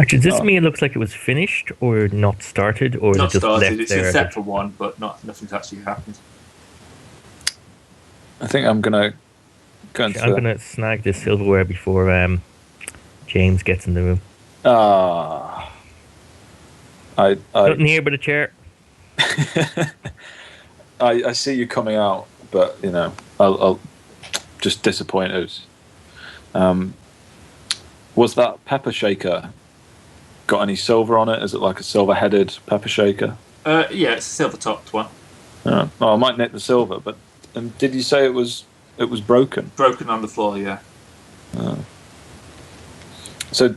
Actually, does this mean it looks like it was finished or not started, or is it Not just started. left It's there? been set for one, but nothing's actually happened. I think I'm gonna go into. I'm gonna snag this silverware before James gets in the room. I Nothing here but a chair. I see you coming out, but you know, I'll just disappointed. Was that pepper shaker got any silver on it? Is it like a silver-headed pepper shaker? Yeah, it's a silver-topped one. Oh, I might nick the silver, but did you say it was broken? Broken on the floor, yeah. So,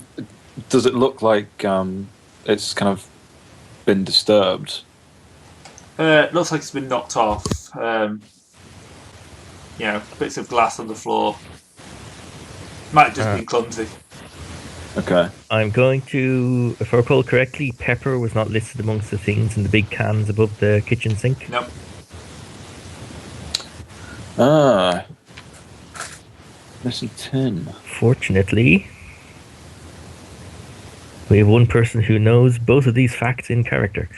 does it look like it's kind of been disturbed? It looks like it's been knocked off. Bits of glass on the floor. Might have just been clumsy. Okay. I'm going to, if I recall correctly, pepper was not listed amongst the things in the big cans above the kitchen sink. Nope. Missing tin. Fortunately, we have one person who knows both of these facts in character.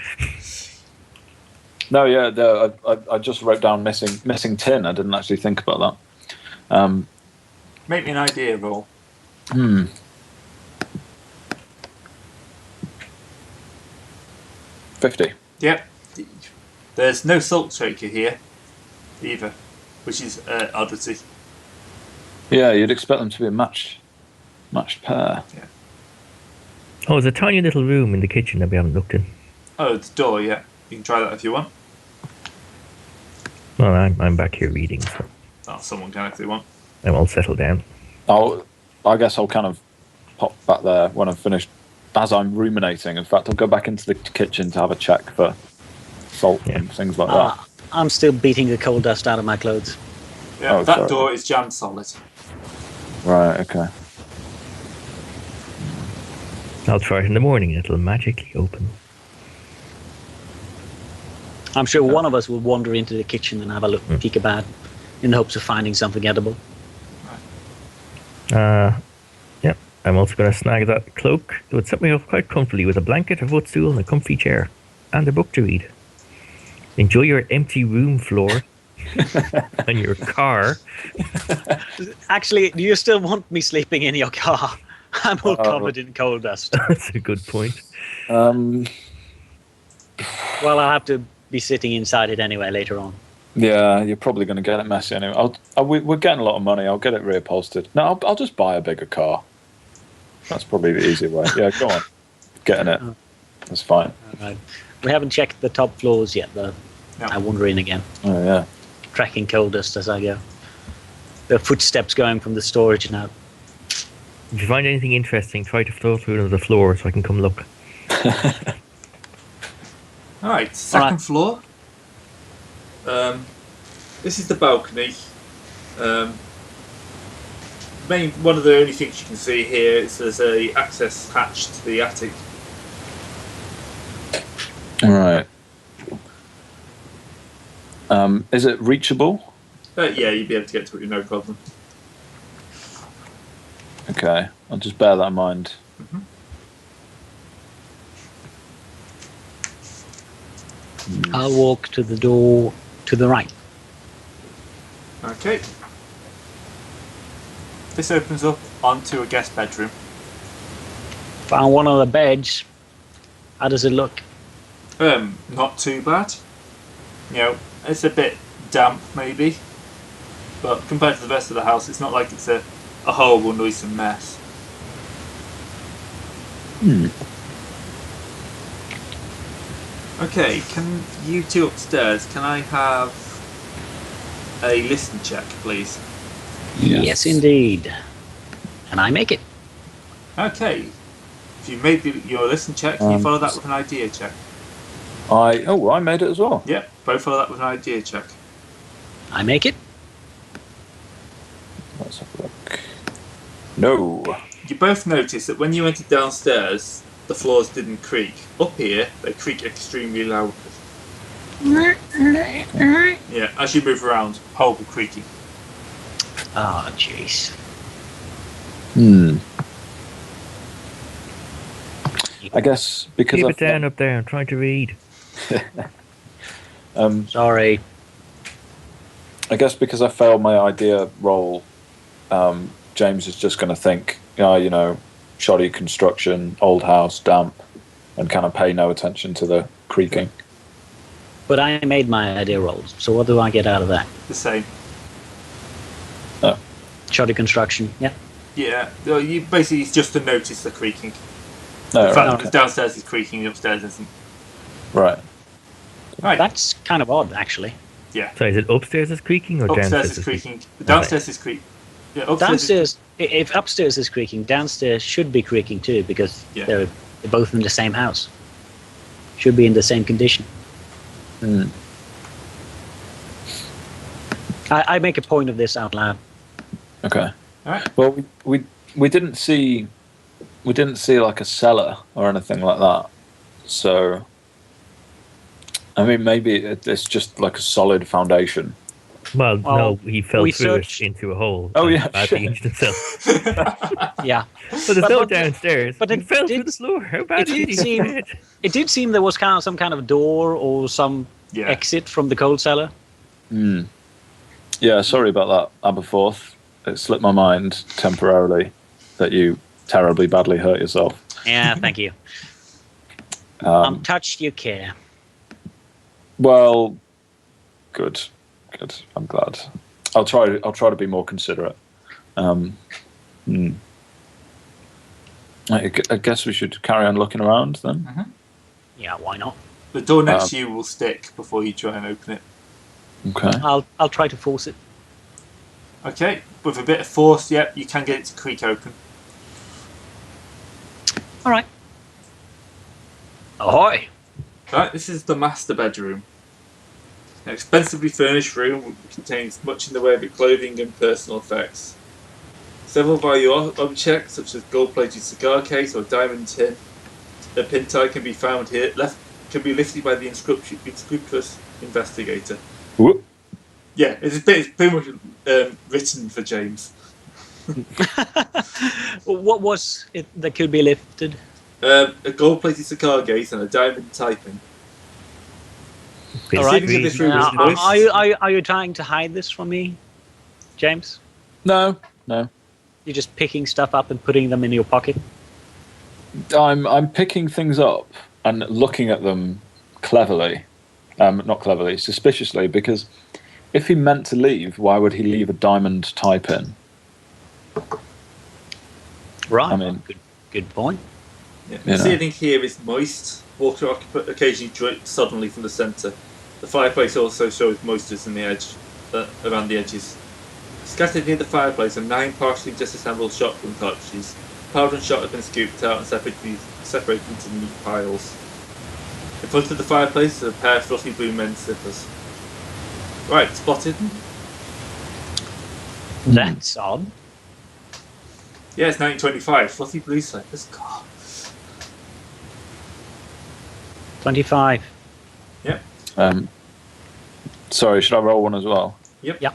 No, yeah, I just wrote down missing tin. I didn't actually think about that. Make me an idea roll. 50. Yep. There's no salt shaker here either, which is oddity. Yeah, you'd expect them to be a matched pair. Yeah. Oh, there's a tiny little room in the kitchen that we haven't looked in. Oh, the door, yeah. You can try that if you want. Well, I'm back here reading, so Oh, someone can if they want. I won't settle down. I guess I'll kind of pop back there when I've finished, as I'm ruminating. In fact, I'll go back into the kitchen to have a check for salt and things like that. I'm still beating the coal dust out of my clothes. Yeah, that door is jammed solid. Right, okay. I'll try it in the morning, it'll magically open. I'm sure one of us will wander into the kitchen and have a look, peek about, in the hopes of finding something edible. Yep. I'm also going to snag that cloak. It would set me up quite comfortably with a blanket, a footstool, and a comfy chair, and a book to read. Enjoy your empty room floor and your car. Actually, do you still want me sleeping in your car? I'm all covered in coal dust. That's a good point. Well, I'll have to be sitting inside it anyway later on. Yeah, you're probably going to get it messy anyway. We're getting a lot of money. I'll get it reupholstered. No, I'll just buy a bigger car. That's probably the easier way. Yeah, go on. Getting it. That's fine. Right. We haven't checked the top floors yet, though. No. I wander in again. Oh, yeah. Tracking coal dust as I go. The footsteps going from the storage now. If you find anything interesting, try to float through another floor so I can come look. Alright, second floor. This is the balcony. One of the only things you can see here is there's a access hatch to the attic. Right. Is it reachable? Yeah, you'd be able to get to it with no problem. Okay, I'll just bear that in mind. Mm-hmm. I'll walk to the door to the right. Okay. This opens up onto a guest bedroom. Found one of the beds. How does it look? Not too bad. You know, it's a bit damp maybe, but compared to the rest of the house, it's not like it's a horrible, noisome mess. Okay, can you two upstairs, can I have a listen check, please? Yes, indeed. And I make it. Okay. If you made your listen check, can you follow that with an idea check? I made it as well. Yeah, both follow that with an idea check. I make it. Let's have a look. No. You both notice that when you entered downstairs, the floors didn't creak. Up here, they creak extremely loudly. Yeah, as you move around, horrible creaking. Ah, jeez. I guess because Keep I it down up there. I'm trying to read. Sorry. I guess because I failed my idea roll, James is just going to think, shoddy construction, old house, damp, and kind of pay no attention to the creaking. But I made my idea rolls, so what do I get out of that? The same. Oh, Shoddy construction, yeah. Yeah. Well, you basically it's just to notice the creaking. no, The fact right, that okay. it's downstairs is creaking, upstairs isn't. Right. Right. That's kind of odd, actually. Yeah. So is it upstairs is creaking or Upstairs downstairs is creaking. Downstairs is creaking. Yeah, upstairs. If upstairs is creaking, downstairs should be creaking too, because Yeah. they're both in the same house. Should be in the same condition. Mm. I make a point of this out loud. Okay. Alright. Well, we didn't see like a cellar or anything like that. So, I mean, maybe it's just like a solid foundation. Well, Well, no, he fell we through searched- it into a hole. Oh, and yeah, badly shit. injured himself. Yeah. So there's no downstairs. but he it fell through did- the floor. How badly did did he seem- get hit? It did seem there was some kind of door or some Yeah. exit from the coal cellar. Mm. Yeah, sorry about that, Aberforth. It slipped my mind temporarily that you terribly badly hurt yourself. Yeah, thank you. Um, Touched you care. Well, good. I'm glad. I'll try to be more considerate. I guess we should carry on looking around then. Yeah, why not? The door next to you will stick before you try and open it. Okay. I'll try to force it. Okay. With a bit of force, yep, you can get it to creak open. All right. Ahoy! Right, this is the master bedroom. An expensively furnished room which contains much in the way of clothing and personal effects. Several value objects such as gold-plated cigar case or diamond tin, a pin tie can be found here. Can be lifted by the unscrupulous investigator. Whoop. Yeah, it's pretty much written for James. What was it that could be lifted? A gold-plated cigar case and a diamond tie pin. Basic All right. Settings of this room reading. is moist. Are you trying to hide this from me, James? No. You're just picking stuff up and putting them in your pocket? I'm picking things up and looking at them cleverly. Not cleverly, suspiciously, because if he meant to leave, why would he leave a diamond tie pin? Right. I mean- Yeah. good point. The You know. ceiling here is moist. Water occasionally drips suddenly from the centre. The fireplace also shows moistness in the edge, around the edges. Scattered near the fireplace are 9 partially disassembled shotgun cartridges. Powder and shot have been scooped out and separated into neat piles. In front of the fireplace is a pair of fluffy blue men's slippers. Right, spotted. That's odd. Yeah, it's 1925. Fluffy blue slippers. God. 25. Yep. Sorry, should I roll one as well? Yep. Yeah.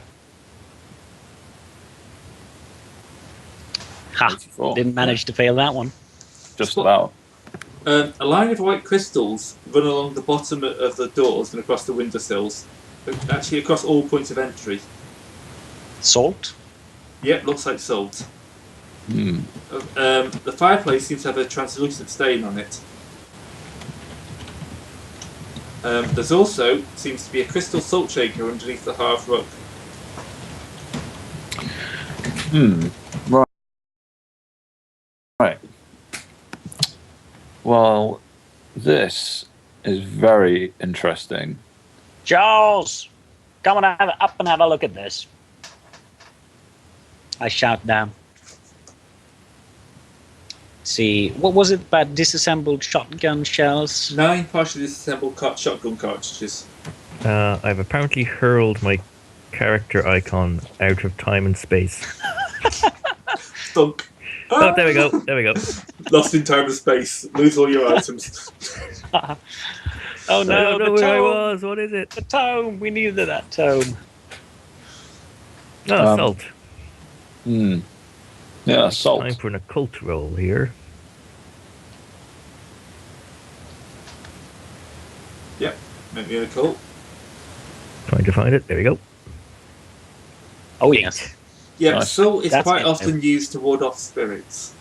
Ha! 84. Didn't manage to fail that one. Just about. A line of white crystals run along the bottom of the doors and across the windowsills. Actually, across all points of entry. Salt? Yep, looks like salt. Hmm. The fireplace seems to have a translucent stain on it. There's also seems to be a crystal salt shaker underneath the hearth rug. Right. Well, this is very interesting. Charles! Come on up and have a look at this. I shout down. See, what was it about disassembled shotgun shells? 9 partially disassembled shotgun cartridges. I've apparently hurled my character icon out of time and space. Thunk. Oh, there we go. There we go. Lost in time and space. Lose all your items. Oh I no, don't know the where I tome! was. What is it? The tome! We needed that tome. Oh, salt. Yeah, salt. Time for an occult roll here. Make me a call. Trying to find it. There we go. Oh, yes. Yeah, Nice. salt is That's quite it. often used to ward off spirits.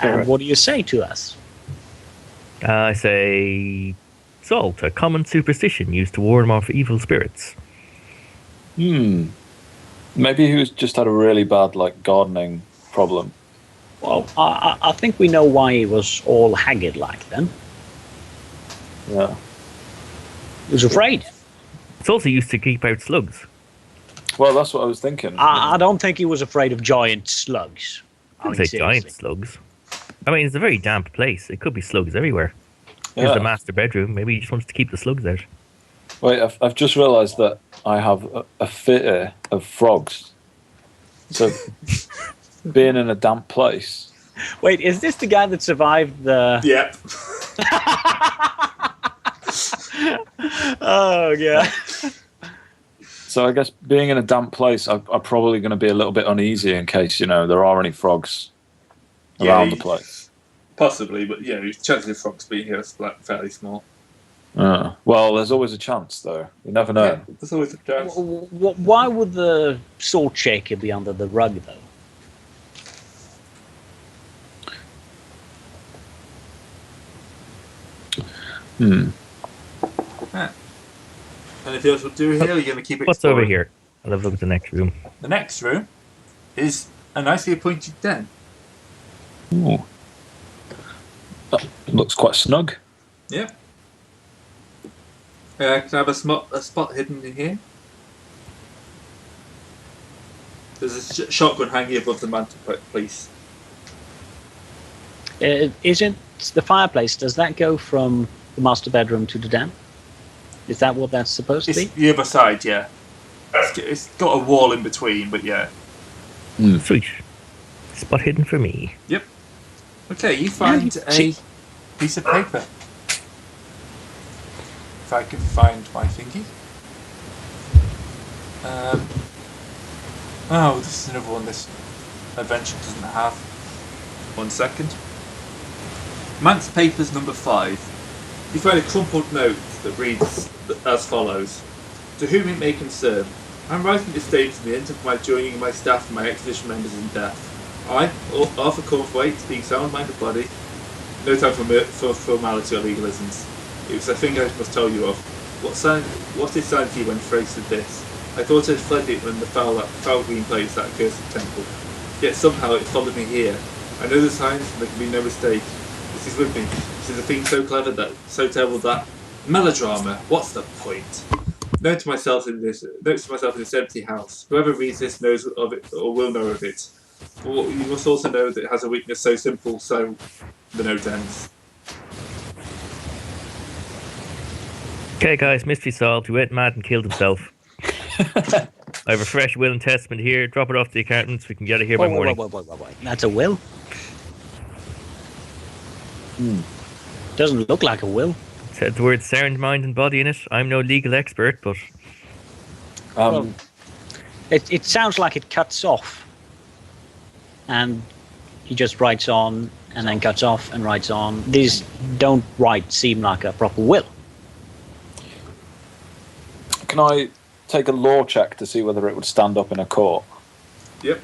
And what do you say to us? I say salt, a common superstition used to ward off evil spirits. Maybe he was just had a really bad gardening problem. Well, I think we know why he was all haggard like then. Yeah. He was afraid. It's also used to keep out slugs. Well, that's what I was thinking. I don't think he was afraid of giant slugs. I wouldn't say giant slugs. I mean, it's a very damp place. It could be slugs everywhere. Here's the master bedroom. Maybe he just wants to keep the slugs out. Wait, I've just realised that I have a fear of frogs. So, being in a damp place. Wait, is this the guy that survived the... Yep. Oh, yeah. So I guess being in a damp place, I'm probably going to be a little bit uneasy in case, there are any frogs around the place. Possibly, but the chances of frogs being here are fairly small. Well, there's always a chance, though. You never know. Yeah, there's always a chance. Why would the salt shaker be under the rug, though? Anything else we'll do here? You're going to keep it. What's over here? I'll have a look at the next room. The next room is a nicely appointed den. Ooh. That looks quite snug. Yep. Can I have a spot hidden in here? There's a shotgun hanging above the mantelpiece. Isn't the fireplace, does that go from the master bedroom to the den? Is that what that's supposed to be? It's the other side, yeah. It's got a wall in between, but yeah. Sweet. Spot hidden for me. Yep. Okay, you find a piece of paper. If I can find my thingy. Oh, this is another one this adventure doesn't have. 1 second. Manse Papers number 5. You find a crumpled note that reads as follows. To whom it may concern, I'm writing this statement in the end of my joining my staff and my expedition members in death. I, Arthur Cornthwaite, being sound-minded body, no time for formality or legalisms. It was a thing I must tell you of. What is sanity when faced with this? I thought I had fled it when the foul green place, that accursed temple. Yet somehow it followed me here. I know the signs, and there can be no mistake. This is with me. This is a thing so clever that, so terrible that... Melodrama, what's the point? Note to myself in this empty house. Whoever reads this knows of it, or will know of it. But you must also know that it has a weakness so simple, so the note ends. Okay, guys, mystery solved. He went mad and killed himself. I have a fresh will and testament here. Drop it off to the accountants. We can get it here by morning. Wait. That's a will? Doesn't look like a will. It said the words sound mind and body in it. I'm no legal expert, but It sounds like it cuts off. And he just writes on and then cuts off and writes on. These don't seem like a proper will. Can I take a law check to see whether it would stand up in a court? Yep.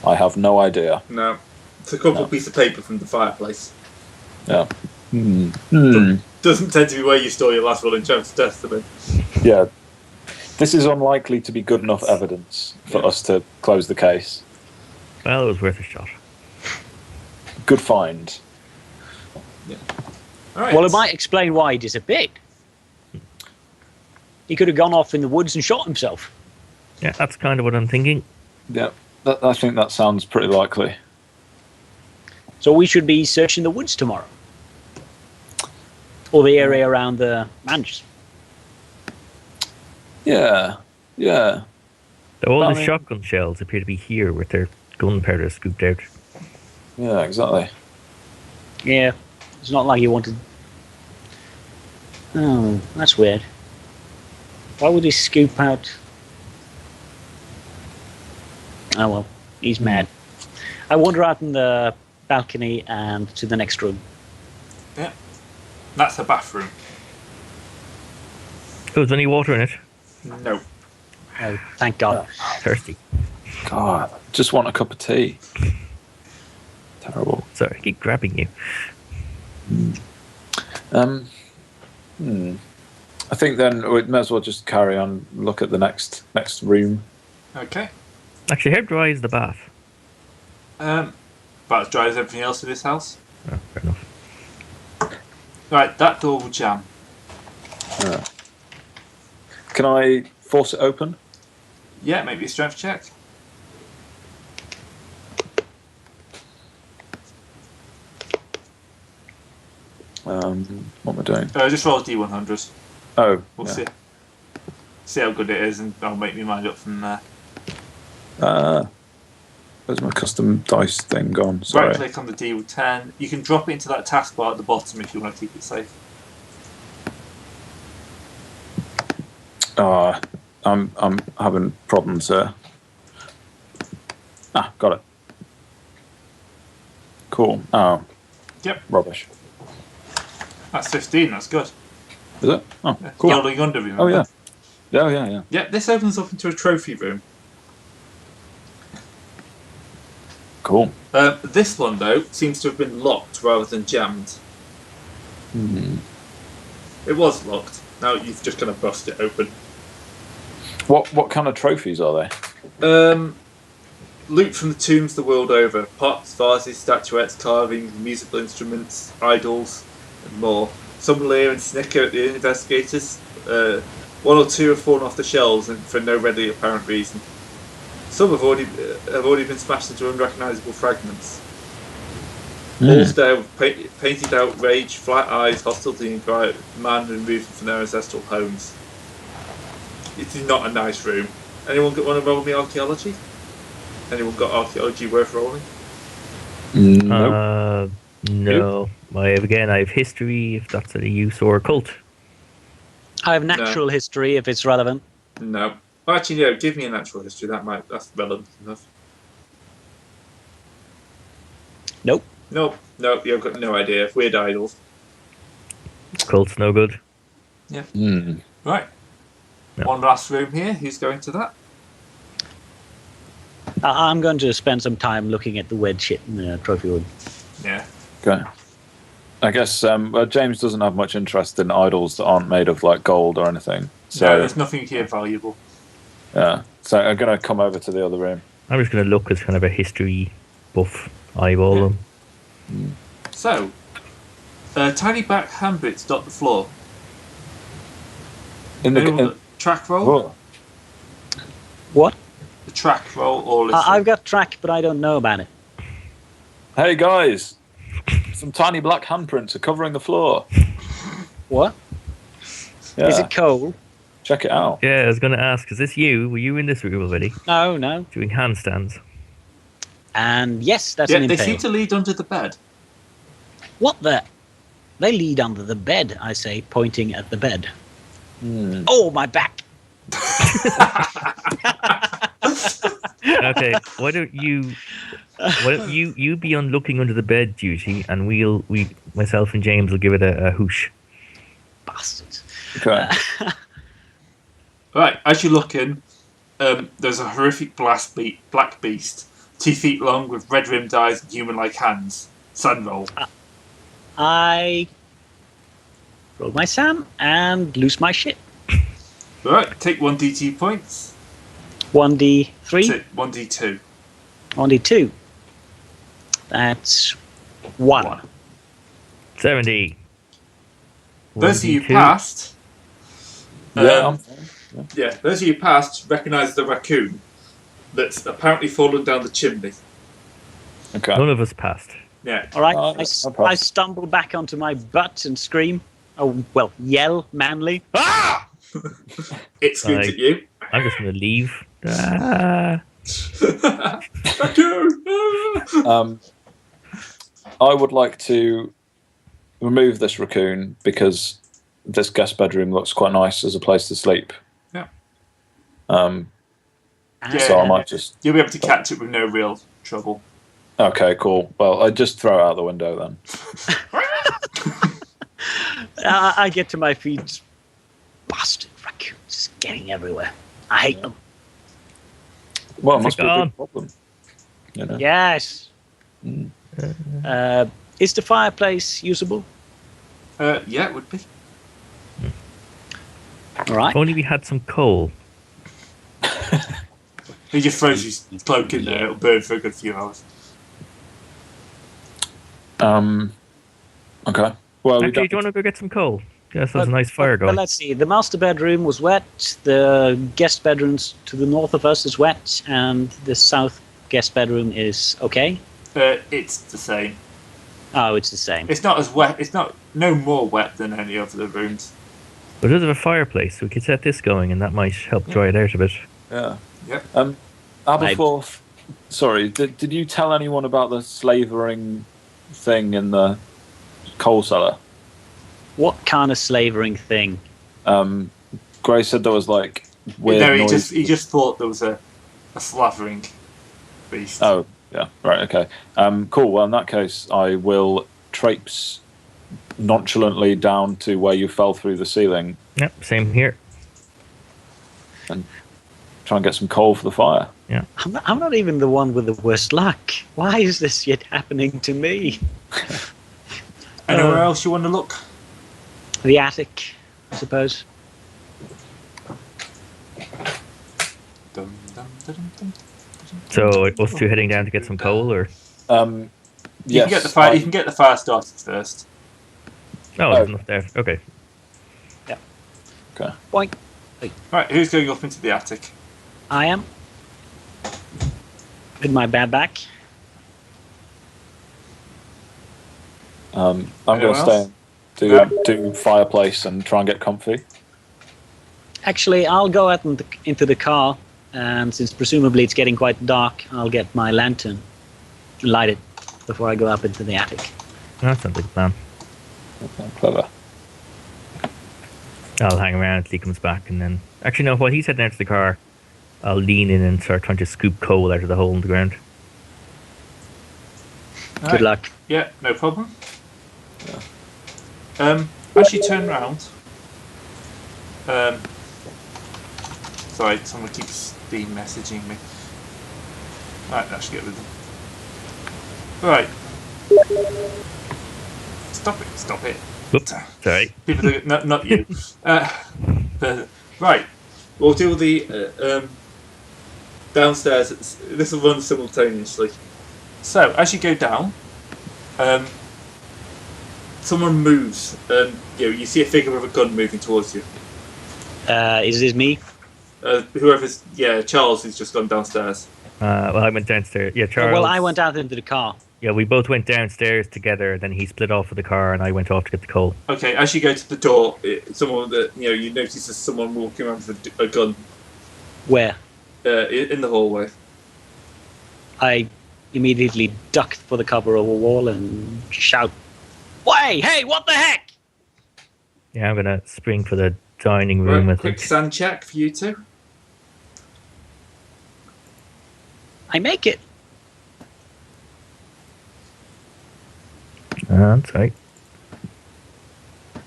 I have no idea. No. It's a crumpled piece of paper from the fireplace. Yeah. Doesn't tend to be where you store your last will and chance testament. Yeah. This is unlikely to be good enough evidence for us to close the case. well, it was worth a shot. Good find. Yeah. All right. Well, it might explain why he disappeared. He could have gone off in the woods and shot himself. Yeah, that's kind of what I'm thinking. Yeah, I think that sounds pretty likely. So we should be searching the woods tomorrow. Or the area around the manse. Yeah. All I the mean- shotgun shells appear to be here with their gunpowder scooped out. Yeah, exactly. Yeah. It's not like he wanted... Oh, that's weird. Why would he scoop out... Oh well, he's mad. I wonder out in the balcony and to the next room. Yeah. That's the bathroom. Oh, is there any water in it? No. Oh, thank God. Thirsty. God, just want a cup of tea. Terrible. Sorry, I keep grabbing you. I think then we may as well just carry on. Look at the next room. Okay. Actually, how dry is the bath? About as dry as everything else in this house. Oh, fair enough. Right, that door will jam. Can I force it open? Yeah, maybe a strength check. What am I doing? Just roll a D100. Oh, We'll yeah. see how good it is, and I'll make me mind up from there. Where's my custom dice thing gone? Sorry. Right click on the D10. You can drop it into that taskbar at the bottom if you want to keep it safe. I'm having problems here. Got it. Cool. Oh, Yep, rubbish. that's 15. That's good. Is it? Oh, Yeah. cool. Rolling under, remember? Oh, yeah. Yeah. Yeah, this opens up into a trophy room. Cool. This one, though, seems to have been locked rather than jammed. It was locked. Now you've just kind of bust it open. What kind of trophies are they? Loot from the tombs the world over. Pots, vases, statuettes, carvings, musical instruments, idols, and more. Some leer and snicker at the investigators. One or two have fallen off the shelves and for no readily apparent reason. Some have already been smashed into unrecognisable fragments. Walls there with painted out rage, flat eyes, hostility and command removed from their ancestral homes. It is not a nice room. Anyone want to roll me archaeology? Anyone got archaeology worth rolling? Nope. No. I have history, if that's any use, or occult. I have natural history if it's relevant. No. Well, actually, no. Give me a natural history. That's relevant enough. Nope. Nope. You've got no idea. Weird idols. Occult's no good. Yeah. Mm. Right. No. One last room here. Who's going to that? I'm going to spend some time looking at the weird shit in the trophy room. Yeah. Okay. I guess James doesn't have much interest in idols that aren't made of like gold or anything. So No, there's nothing here valuable. yeah. So I'm gonna come over to the other room. I'm just going to look as kind of a history buff, eyeball them. So, tiny back handbricks dot the floor. Track roll? Whoa. What? The track roll or listen. I've got track, but I don't know about it. Hey guys, some tiny black handprints are covering the floor. What? Yeah. Is it coal? Check it out. Yeah, I was going to ask, is this you? Were you in this room already? No. Doing handstands? And yes, that's Yeah, an they impale. seem to lead under the bed. What the? They lead under the bed, I say, pointing at the bed. Hmm. Oh, my back. Okay, why don't you be on looking under the bed duty, and myself and James will give it a whoosh. Bastards. Okay. Right, as you look in, there's a horrific black beast, 2 feet long with red-rimmed eyes and human-like hands. Sun roll. I roll my Sam and lose my shit. Right, take 1d2 points. 1d3, 1d2. 1d2. That's 1. 70. Those of you 1d2. passed. Yeah. Those of you passed recognise the raccoon that's apparently fallen down the chimney. Okay. None of us passed. Yeah. All right, Oh, I stumble back onto my butt and scream. Oh, well, yell manly. Ah! It screams Like- at you. I'm just going to leave. Ah. Raccoon! Ah! I would like to remove this raccoon because this guest bedroom looks quite nice as a place to sleep. Yeah. So I might just. You'll be able to catch it with no real trouble. Okay, cool. Well, I just throw it out the window then. I get to my feet. Bastard raccoons getting everywhere. I hate them. Well, it must Take be a on. big problem. You know? Yes. Mm. Is the fireplace usable? Yeah, it would be. All right. If only we had some coal. He just throws his cloak in there. It'll burn for a good few hours. Okay. Well, we Actually, do you don't. want to go get some coal? Yes, there's a nice fire But going. let's see. The master bedroom was wet. The guest bedrooms to the north of us is wet, and the south guest bedroom is okay. It's the same. Oh, it's the same. It's not as wet. It's not no more wet than any of the rooms. But there's a fireplace, so we could set this going, and that might help dry it out a bit. Yeah. Yep. Aberforth, sorry, did you tell anyone about the slavering thing in the coal cellar? What kind of slavering thing? Gray said there was like weird No, noise. he just thought there was a slavering beast. Oh, yeah, right, okay. Cool. Well, in that case, I will traipse nonchalantly down to where you fell through the ceiling Yep, same here. and try and get some coal for the fire. I'm not even the one with the worst luck. Why is this yet happening to me? Anywhere else you want to look? The attic, I suppose. Dum, dum, dum, dum. So, us two heading down to get some coal, or? You Yes, can get the fire. You can get the fire started first. Oh, there's enough there. Okay. Okay. Boink. Right, who's going up into the attic? I am. With my bad back. I'm going Anyone to stay else? and do fireplace and try and get comfy. Actually, I'll go out into the car, and since presumably it's getting quite dark, I'll get my lantern and light it before I go up into the attic. That sounds like a plan. Okay, clever. I'll hang around until he comes back, and then... Actually, no, while he's heading out to the car, I'll lean in and start trying to scoop coal out of the hole in the ground. Good luck. Yeah, no problem. As you turn round, sorry, someone keeps messaging me. Right, I should get rid of them. Right. Stop it. Oops, sorry. People are, not you. Right, we'll do the downstairs. This will run simultaneously. So, as you go down, someone moves, and you see a figure with a gun moving towards you. Is this me? Charles, who's just gone downstairs. Well, I went downstairs. Yeah, Charles. Well, I went out into the car. Yeah, we both went downstairs together. Then he split off with the car, and I went off to get the coal. Okay, as you go to the door, someone that you notice there's someone walking around with a gun Where? in the hallway. I immediately ducked for the cover of a wall and shout, Hey, what the heck? Yeah, I'm gonna spring for the dining room. Right, I quick think. sand check for you two. I make it. That's right.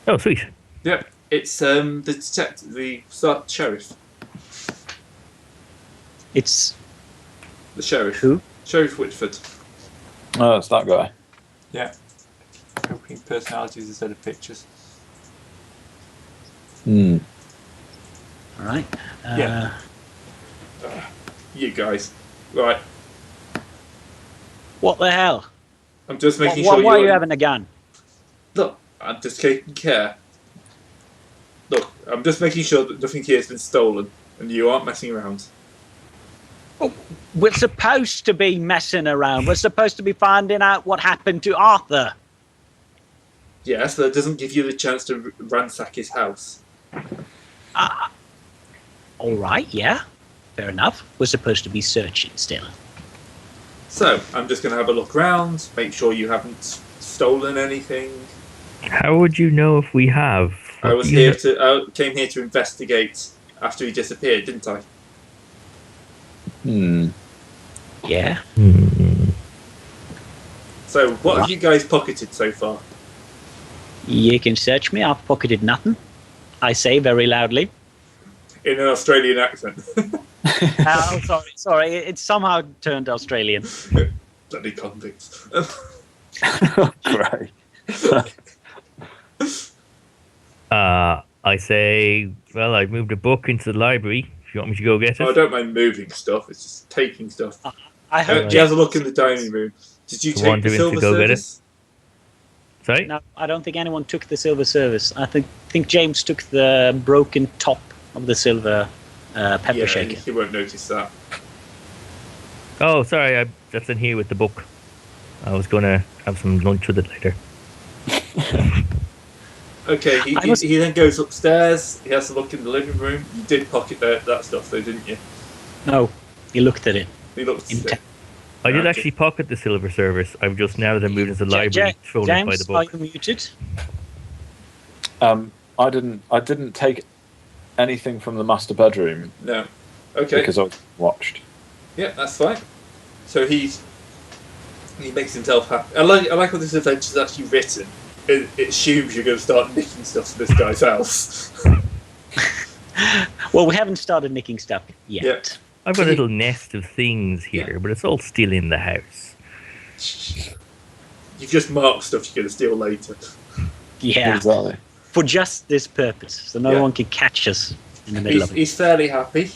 Oh, sweet. Yep, it's the detective, the sheriff. It's The sheriff. who? Sheriff Whitford. Oh, it's that guy. Yeah. Opening personalities instead of pictures. Hmm. All right. Yeah. You guys. Right. What the hell? I'm just making Why sure are you having a gun? Look, I'm just taking care. Look, I'm just making sure that nothing here has been stolen and you aren't messing around. We're supposed to be messing around. We're supposed to be finding out what happened to Arthur. Yes, that doesn't give you the chance to ransack his house. All right, yeah. Fair enough. We're supposed to be searching still. So, I'm just going to have a look around, make sure you haven't stolen anything. How would you know if we have? I came here to investigate after he disappeared, didn't I? Hmm. Yeah. So, what have you guys pocketed so far? You can search me. I've pocketed nothing. I say very loudly. In an Australian accent. Sorry. It somehow turned Australian. Bloody convicts. Great. I say, well, I've moved a book into the library. If you want me to go get it. I don't mind moving stuff. It's just taking stuff. I hope He has a look in the dining room. Did you take the Wandering to silver go get it? service? Sorry? No, I don't think anyone took the silver service. I think James took the broken top of the silver pepper Yeah, shaker. he won't notice that. Oh, sorry, that's in here with the book. I was going to have some lunch with it later. Okay, he then goes upstairs. He has a look in the living room. You did pocket that stuff, though, didn't you? No, he looked at it. He looked. I did Okay. actually pocket the silver service. I've just, now that I moved into the library, thrown it by James, the book. are you muted? I didn't take anything from the master bedroom No. Okay. because I watched. Yeah, that's fine. So he makes himself happy. I like how this adventure is actually written. It assumes you're going to start nicking stuff from this guy's house. Well, we haven't started nicking stuff yet. Yeah. I've got a little nest of things here, but it's all still in the house. You've just marked stuff you're going to steal later. Yeah, Exactly. for just this purpose, so no one can catch us in the middle of it. He's fairly happy.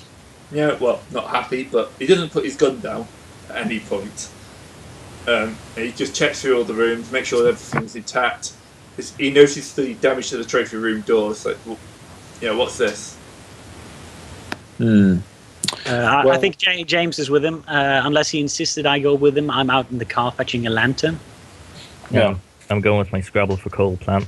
Yeah, well, not happy, but he doesn't put his gun down at any point. He just checks through all the rooms, makes sure everything's intact. He notices the damage to the trophy room door. It's like, well, what's this? I think James is with him. Unless he insisted I go with him, I'm out in the car fetching a lantern. Yeah. I'm going with my Scrabble for coal plan.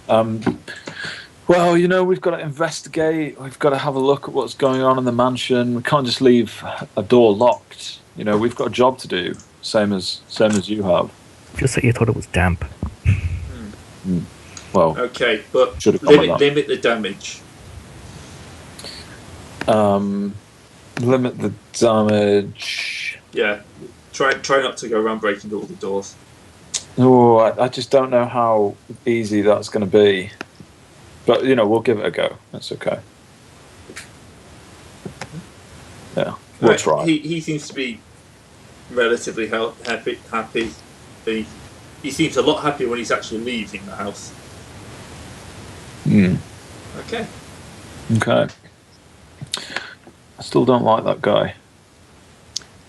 Well, we've got to investigate. We've got to have a look at what's going on in the mansion. We can't just leave a door locked. We've got a job to do, same as you have. Just that you thought it was damp. Well, Okay, but Should have gone with that. limit the damage. limit the damage. Yeah, try not to go around breaking all the doors. Oh, I just don't know how easy that's going to be. But we'll give it a go. That's okay. Yeah, we'll Right, try. He seems to be relatively happy. He seems a lot happier when he's actually leaving the house. Okay. Okay. I still don't like that guy.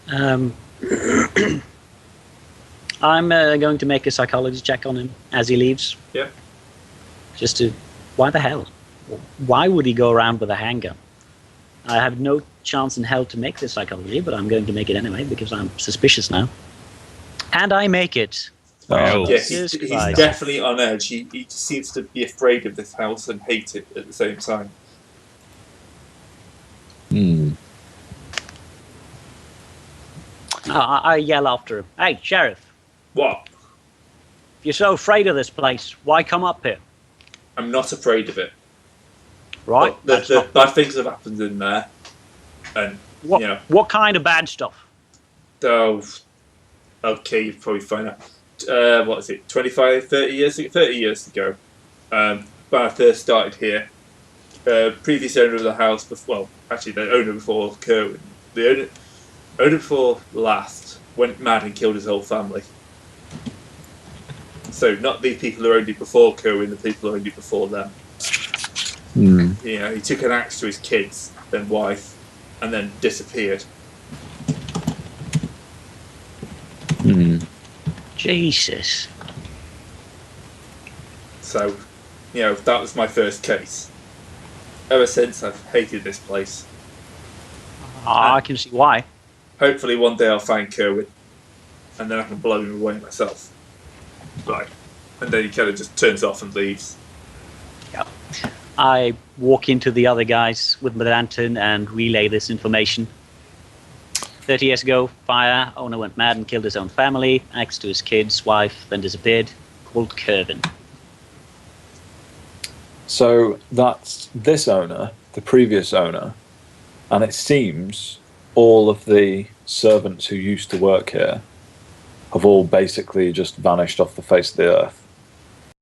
I'm going to make a psychology check on him as he leaves. Yep. Just to... Why the hell? Why would he go around with a handgun? I have no chance in hell to make this psychology, but I'm going to make it anyway because I'm suspicious now. And I make it. Wow. Yes, Jesus he's Christ. definitely on edge. He seems to be afraid of this house and hate it at the same time. I yell after him. Hey, Sheriff, What? if you're so afraid of this place, why come up here? I'm not afraid of it. Right? But the bad things have happened in there. And, What kind of bad stuff? oh, okay, you'd probably find out. What is it, 25, 30 years ago? 30 years ago, when I first started here, previous owner of the house, well, actually the owner before Kerwin, the owner before last, went mad and killed his whole family. So not the people who owned it before Kerwin, the people who owned it before them. He took an axe to his kids, then wife, and then disappeared. Jesus. So, that was my first case. Ever since, I've hated this place. I can see why. Hopefully one day I'll find Kerwin, and then I can blow him away myself. Right. And then he kind of just turns off and leaves. Yeah. I walk into the other guys with my lantern and relay this information. 30 years ago, fire, owner went mad and killed his own family, axe to his kids, wife, then disappeared, called Kerwin. So that's this owner, the previous owner, and it seems all of the servants who used to work here have all basically just vanished off the face of the earth.